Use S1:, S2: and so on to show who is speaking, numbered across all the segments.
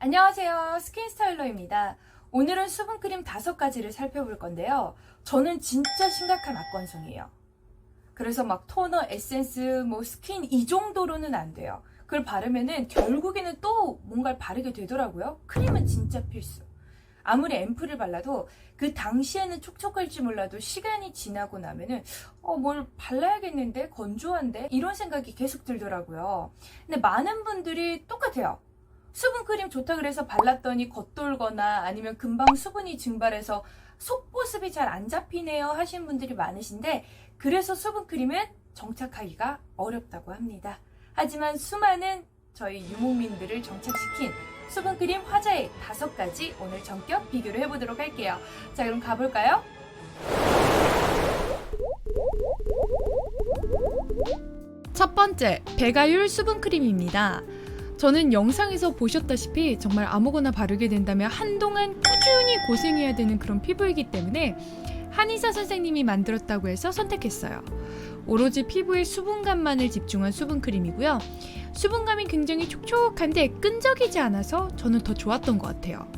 S1: 안녕하세요. 스킨스타일러입니다. 오늘은 수분크림 5가지를 살펴볼 건데요. 저는 진짜 심각한 악건성이에요. 그래서 막 토너, 에센스, 스킨 이 정도로는 안 돼요. 그걸 바르면은 결국에는 또 뭔가를 바르게 되더라고요. 크림은 진짜 필수. 아무리 앰플을 발라도 그 당시에는 촉촉할지 몰라도 시간이 지나고 나면은 뭘 발라야겠는데? 건조한데? 이런 생각이 계속 들더라고요. 근데 많은 분들이 똑같아요. 수분크림 좋다 그래서 발랐더니 겉돌거나 아니면 금방 수분이 증발해서 속보습이 잘 안 잡히네요 하신 분들이 많으신데, 그래서 수분크림은 정착하기가 어렵다고 합니다. 하지만 수많은 저희 유목민들을 정착시킨 수분크림 화자의 5가지 오늘 전격 비교를 해보도록 할게요. 자, 그럼 가볼까요? 첫 번째, 배가율 수분크림입니다. 저는 영상에서 보셨다시피 정말 아무거나 바르게 된다면 한동안 꾸준히 고생해야 되는 그런 피부이기 때문에 한의사 선생님이 만들었다고 해서 선택했어요. 오로지 피부의 수분감만을 집중한 수분크림이고요. 수분감이 굉장히 촉촉한데 끈적이지 않아서 저는 더 좋았던 것 같아요.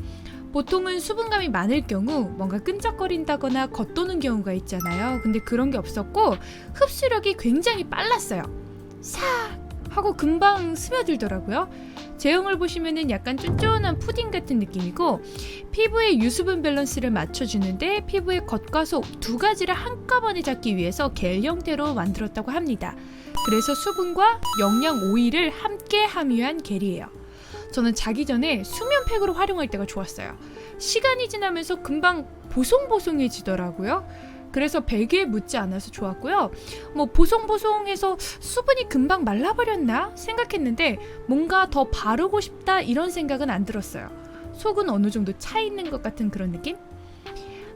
S1: 보통은 수분감이 많을 경우 뭔가 끈적거린다거나 겉도는 경우가 있잖아요. 근데 그런 게 없었고 흡수력이 굉장히 빨랐어요. 싹 하고 금방 스며들더라고요. 제형을 보시면은 약간 쫀쫀한 푸딩 같은 느낌이고, 피부의 유수분 밸런스를 맞춰주는데 피부의 겉과 속 2가지를 한꺼번에 잡기 위해서 겔 형태로 만들었다고 합니다. 그래서 수분과 영양 오일을 함께 함유한 겔이에요. 저는 자기 전에 수면팩으로 활용할 때가 좋았어요. 시간이 지나면서 금방 보송보송해지더라고요. 그래서 베개에 묻지 않아서 좋았고요. 보송보송해서 수분이 금방 말라버렸나 생각했는데 뭔가 더 바르고 싶다 이런 생각은 안 들었어요. 속은 어느 정도 차 있는 것 같은 그런 느낌?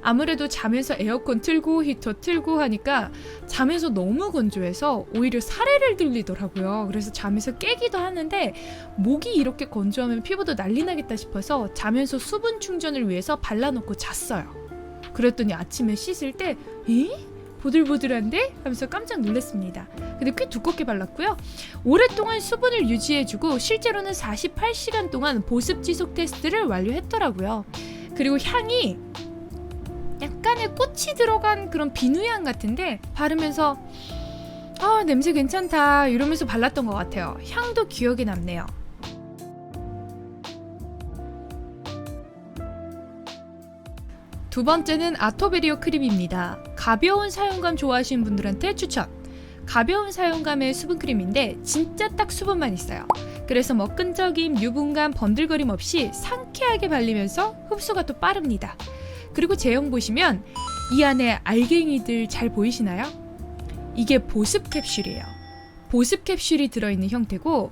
S1: 아무래도 자면서 에어컨 틀고 히터 틀고 하니까 자면서 너무 건조해서 오히려 사례를 들리더라고요. 그래서 자면서 깨기도 하는데 목이 이렇게 건조하면 피부도 난리 나겠다 싶어서 자면서 수분 충전을 위해서 발라놓고 잤어요. 그랬더니 아침에 씻을 때 보들보들한데? 하면서 깜짝 놀랐습니다. 근데 꽤 두껍게 발랐고요. 오랫동안 수분을 유지해주고 실제로는 48시간 동안 보습 지속 테스트를 완료했더라고요. 그리고 향이 약간의 꽃이 들어간 그런 비누향 같은데 바르면서 냄새 괜찮다 이러면서 발랐던 것 같아요. 향도 기억에 남네요. 두 번째는 아토베리오 크림입니다. 가벼운 사용감 좋아하시는 분들한테 추천. 가벼운 사용감의 수분크림인데 진짜 딱 수분만 있어요. 그래서 끈적임, 유분감, 번들거림 없이 상쾌하게 발리면서 흡수가 또 빠릅니다. 그리고 제형 보시면 이 안에 알갱이들 잘 보이시나요? 이게 보습 캡슐이에요. 보습 캡슐이 들어있는 형태고,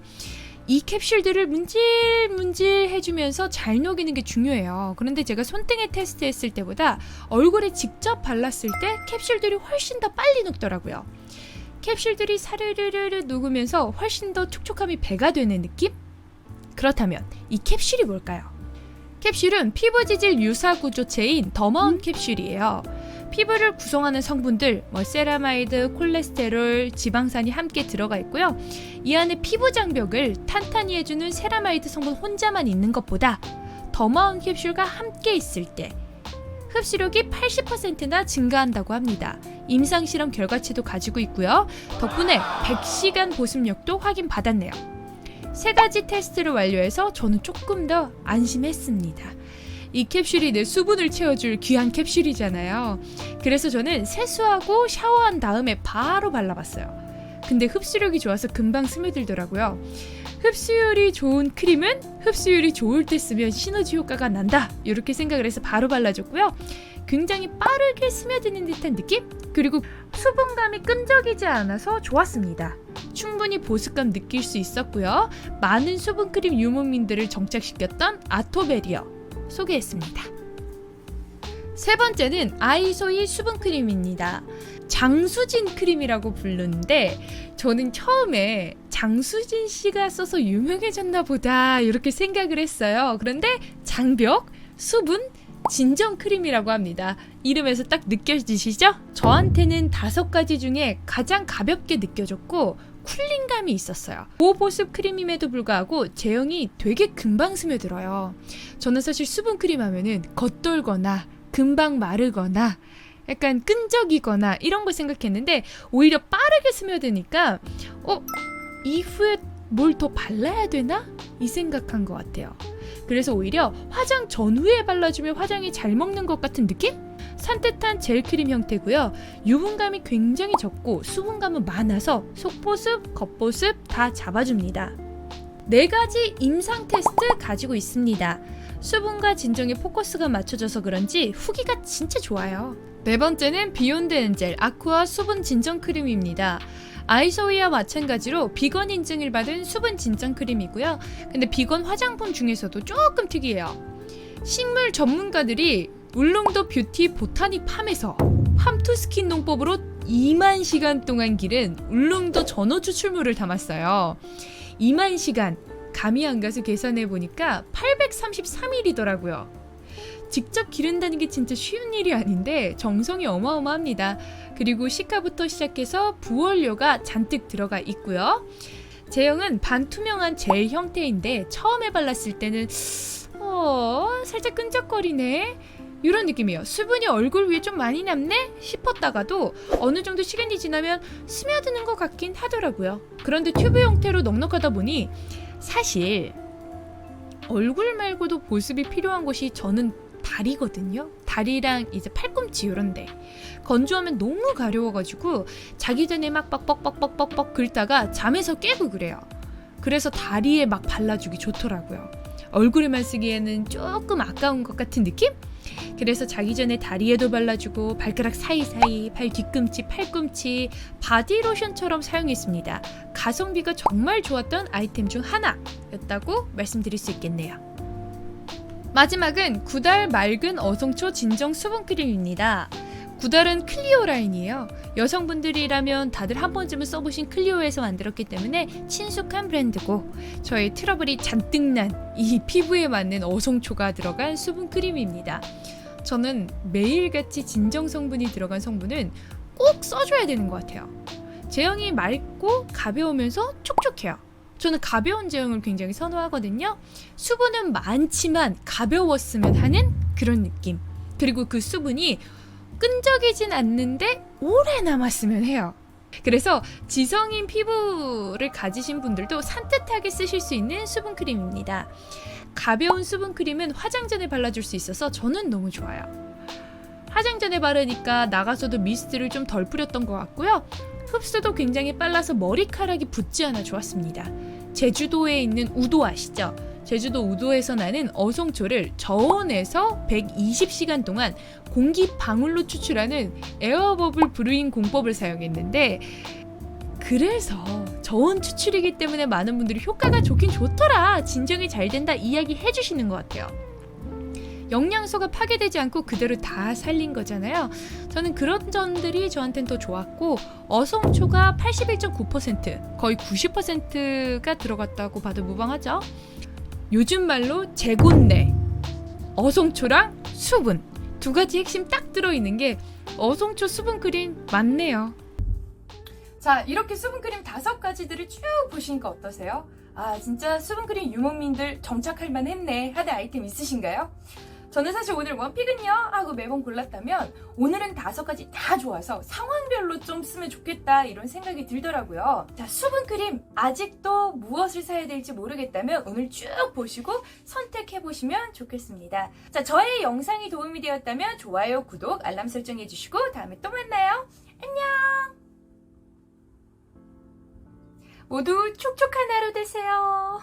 S1: 이 캡슐들을 문질문질 해주면서 잘 녹이는 게 중요해요. 그런데 제가 손등에 테스트했을 때보다 얼굴에 직접 발랐을 때 캡슐들이 훨씬 더 빨리 녹더라고요. 캡슐들이 사르르르 녹으면서 훨씬 더 촉촉함이 배가 되는 느낌? 그렇다면 이 캡슐이 뭘까요? 캡슐은 피부 지질 유사 구조체인 더마운 캡슐이에요. 피부를 구성하는 성분들, 세라마이드, 콜레스테롤, 지방산이 함께 들어가 있고요. 이 안에 피부 장벽을 탄탄히 해주는 세라마이드 성분 혼자만 있는 것보다 더마운 캡슐과 함께 있을 때 흡수력이 80%나 증가한다고 합니다. 임상실험 결과치도 가지고 있고요. 덕분에 100시간 보습력도 확인받았네요. 3가지 테스트를 완료해서 저는 조금 더 안심했습니다. 이 캡슐이 내 수분을 채워줄 귀한 캡슐이잖아요. 그래서 저는 세수하고 샤워한 다음에 바로 발라봤어요. 근데 흡수력이 좋아서 금방 스며들더라고요. 흡수율이 좋은 크림은 흡수율이 좋을 때 쓰면 시너지 효과가 난다, 이렇게 생각을 해서 바로 발라줬고요. 굉장히 빠르게 스며드는 듯한 느낌? 그리고 수분감이 끈적이지 않아서 좋았습니다. 충분히 보습감 느낄 수 있었고요. 많은 수분크림 유목민들을 정착시켰던 아토베리어 소개했습니다. 세 번째는 아이소이 수분크림입니다. 장수진 크림이라고 부르는데 저는 처음에 장수진 씨가 써서 유명해졌나 보다 이렇게 생각을 했어요. 그런데 장벽, 수분, 진정 크림이라고 합니다. 이름에서 딱 느껴지시죠? 저한테는 5가지 중에 가장 가볍게 느껴졌고 쿨링감이 있었어요. 고보습 크림임에도 불구하고 제형이 되게 금방 스며들어요. 저는 사실 수분크림 하면은 겉돌거나 금방 마르거나 약간 끈적이거나 이런 걸 생각했는데 오히려 빠르게 스며드니까 이후에 뭘 더 발라야 되나? 이 생각한 것 같아요. 그래서 오히려 화장 전후에 발라주면 화장이 잘 먹는 것 같은 느낌? 산뜻한 젤크림 형태고요. 유분감이 굉장히 적고 수분감은 많아서 속보습, 겉보습 다 잡아줍니다. 4가지 임상 테스트 가지고 있습니다. 수분과 진정에 포커스가 맞춰져서 그런지 후기가 진짜 좋아요. 4번째는 비욘드 엔젤 아쿠아 수분 진정 크림입니다. 아이소이와 마찬가지로 비건 인증을 받은 수분 진정 크림이고요. 근데 비건 화장품 중에서도 조금 특이해요. 식물 전문가들이 울릉도 뷰티 보타닉 팜에서 팜투스킨 농법으로 2만 시간 동안 기른 울릉도 전어 추출물을 담았어요. 2만 시간 감이 안 가서 계산해 보니까 833일이더라고요. 직접 기른다는 게 진짜 쉬운 일이 아닌데 정성이 어마어마합니다. 그리고 시카부터 시작해서 부원료가 잔뜩 들어가 있고요. 제형은 반투명한 젤 형태인데 처음에 발랐을 때는 살짝 끈적거리네 이런 느낌이에요. 수분이 얼굴 위에 좀 많이 남네 싶었다가도 어느 정도 시간이 지나면 스며드는 것 같긴 하더라고요. 그런데 튜브 형태로 넉넉하다 보니 사실 얼굴 말고도 보습이 필요한 곳이 저는 다리거든요. 다리랑 이제 팔꿈치 요런데 건조하면 너무 가려워가지고 자기 전에 막 뻑뻑뻑뻑뻑뻑 긁다가 잠에서 깨고 그래요. 그래서 다리에 막 발라주기 좋더라고요. 얼굴에만 쓰기에는 조금 아까운 것 같은 느낌? 그래서 자기 전에 다리에도 발라주고 발가락 사이사이, 발 뒤꿈치, 팔꿈치, 바디로션처럼 사용했습니다. 가성비가 정말 좋았던 아이템 중 하나였다고 말씀드릴 수 있겠네요. 마지막은 구달 맑은 어성초 진정 수분크림입니다. 구달은 클리오 라인이에요. 여성분들이라면 다들 한 번쯤은 써보신 클리오에서 만들었기 때문에 친숙한 브랜드고 저의 트러블이 잔뜩 난 이 피부에 맞는 어성초가 들어간 수분크림입니다. 저는 매일같이 진정 성분이 들어간 성분은 꼭 써줘야 되는 것 같아요. 제형이 맑고 가벼우면서 촉촉해요. 저는 가벼운 제형을 굉장히 선호하거든요. 수분은 많지만 가벼웠으면 하는 그런 느낌. 그리고 그 수분이 끈적이진 않는데 오래 남았으면 해요. 그래서 지성인 피부를 가지신 분들도 산뜻하게 쓰실 수 있는 수분크림입니다. 가벼운 수분크림은 화장 전에 발라줄 수 있어서 저는 너무 좋아요. 화장 전에 바르니까 나가서도 미스트를 좀 덜 뿌렸던 것 같고요. 흡수도 굉장히 빨라서 머리카락이 붙지 않아 좋았습니다. 제주도에 있는 우도 아시죠? 제주도 우도에서 나는 어성초를 저온에서 120시간 동안 공기 방울로 추출하는 에어버블 브루잉 공법을 사용했는데 그래서 저온 추출이기 때문에 많은 분들이 효과가 좋긴 좋더라, 진정이 잘 된다 이야기 해주시는 것 같아요. 영양소가 파괴되지 않고 그대로 다 살린 거잖아요. 저는 그런 점들이 저한테는 더 좋았고 어성초가 81.9% 거의 90%가 들어갔다고 봐도 무방하죠. 요즘 말로 재곤내, 어성초랑 수분 2가지 핵심 딱 들어있는 게 어성초 수분크림 맞네요. 자, 이렇게 수분크림 5가지들을 쭉 보시니까 어떠세요? 아, 진짜 수분크림 유목민들 정착할 만했네 하는 아이템 있으신가요? 저는 사실 오늘 원픽은요 하고 매번 골랐다면 오늘은 5가지 다 좋아서 상황별로 좀 쓰면 좋겠다 이런 생각이 들더라고요. 자, 수분크림 아직도 무엇을 사야 될지 모르겠다면 오늘 쭉 보시고 선택해보시면 좋겠습니다. 자, 저의 영상이 도움이 되었다면 좋아요, 구독, 알람 설정해주시고 다음에 또 만나요. 안녕! 모두 촉촉한 하루 되세요.